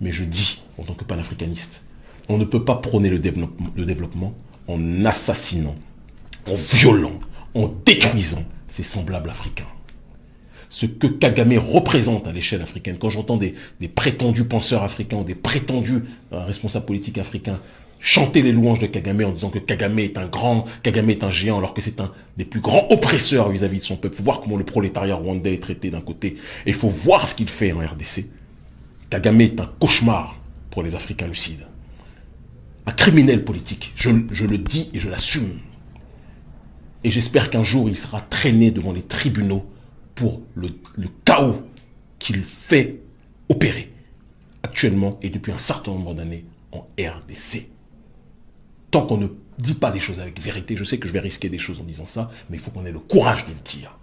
Mais je dis, en tant que panafricaniste, on ne peut pas prôner le développement en assassinant, en violant, en détruisant ses semblables africains. Ce que Kagame représente à l'échelle africaine, quand j'entends des prétendus penseurs africains, des prétendus responsables politiques africains chanter les louanges de Kagame en disant que Kagame est un grand, Kagame est un géant, alors que c'est un des plus grands oppresseurs vis-à-vis de son peuple. Il faut voir comment le prolétariat rwandais est traité d'un côté, et il faut voir ce qu'il fait en RDC. Kagame est un cauchemar pour les Africains lucides. Un criminel politique, je le dis et je l'assume. Et j'espère qu'un jour il sera traîné devant les tribunaux pour le chaos qu'il fait opérer actuellement et depuis un certain nombre d'années en RDC. Tant qu'on ne dit pas les choses avec vérité, je sais que je vais risquer des choses en disant ça, mais il faut qu'on ait le courage de le dire.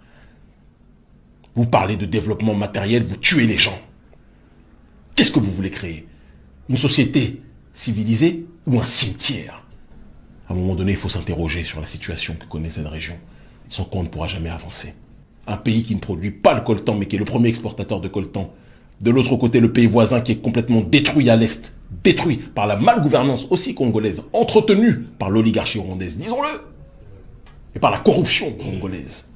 Vous parlez de développement matériel, vous tuez les gens. Qu'est-ce que vous voulez créer? Une société civilisée ou un cimetière? À un moment donné, il faut s'interroger sur la situation que connaît cette région, sans quoi on ne pourra jamais avancer. Un pays qui ne produit pas le coltan, mais qui est le premier exportateur de coltan. De l'autre côté, le pays voisin qui est complètement détruit à l'est, détruit par la malgouvernance aussi congolaise, entretenue par l'oligarchie rwandaise, disons-le, et par la corruption congolaise.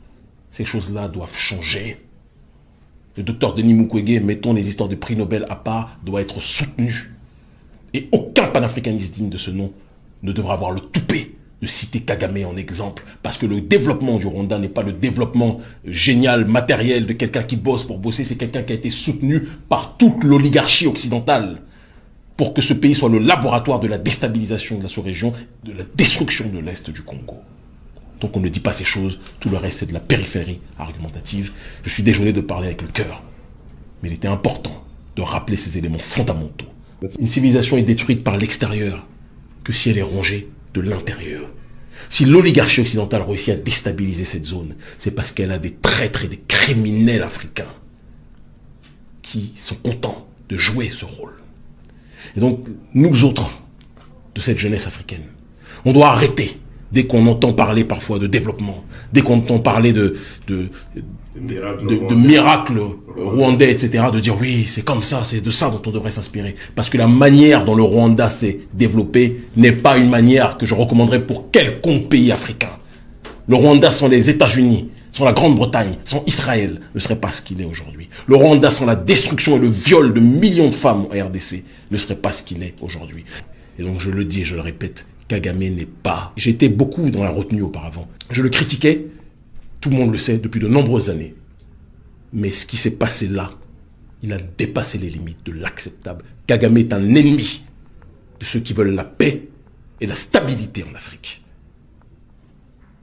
Ces choses-là doivent changer. Le docteur Denis Mukwege, mettons les histoires de prix Nobel à part, doit être soutenu. Et aucun panafricaniste digne de ce nom ne devra avoir le toupet de citer Kagame en exemple, parce que le développement du Rwanda n'est pas le développement génial, matériel de quelqu'un qui bosse pour bosser, c'est quelqu'un qui a été soutenu par toute l'oligarchie occidentale pour que ce pays soit le laboratoire de la déstabilisation de la sous-région, de la destruction de l'Est du Congo. Donc on ne dit pas ces choses, tout le reste c'est de la périphérie argumentative. Je suis désolé de parler avec le cœur, mais il était important de rappeler ces éléments fondamentaux. Une civilisation est détruite par l'extérieur que si elle est rongée de l'intérieur. Si l'oligarchie occidentale réussit à déstabiliser cette zone, c'est parce qu'elle a des traîtres et des criminels africains qui sont contents de jouer ce rôle. Et donc, nous autres, de cette jeunesse africaine, on doit arrêter, dès qu'on entend parler parfois de développement, dès qu'on entend parler de miracles rwandais, etc., de dire oui, c'est comme ça, c'est de ça dont on devrait s'inspirer. Parce que la manière dont le Rwanda s'est développé n'est pas une manière que je recommanderais pour quelconque pays africain. Le Rwanda sans les États-Unis, sans la Grande-Bretagne, sans Israël, ne serait pas ce qu'il est aujourd'hui. Le Rwanda sans la destruction et le viol de millions de femmes en RDC ne serait pas ce qu'il est aujourd'hui. Et donc je le dis et je le répète, Kagame n'est pas... J'étais beaucoup dans la retenue auparavant. Je le critiquais, tout le monde le sait, depuis de nombreuses années. Mais ce qui s'est passé là, il a dépassé les limites de l'acceptable. Kagame est un ennemi de ceux qui veulent la paix et la stabilité en Afrique.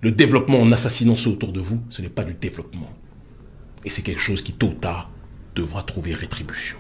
Le développement en assassinant ceux autour de vous, ce n'est pas du développement. Et c'est quelque chose qui, tôt ou tard, devra trouver rétribution.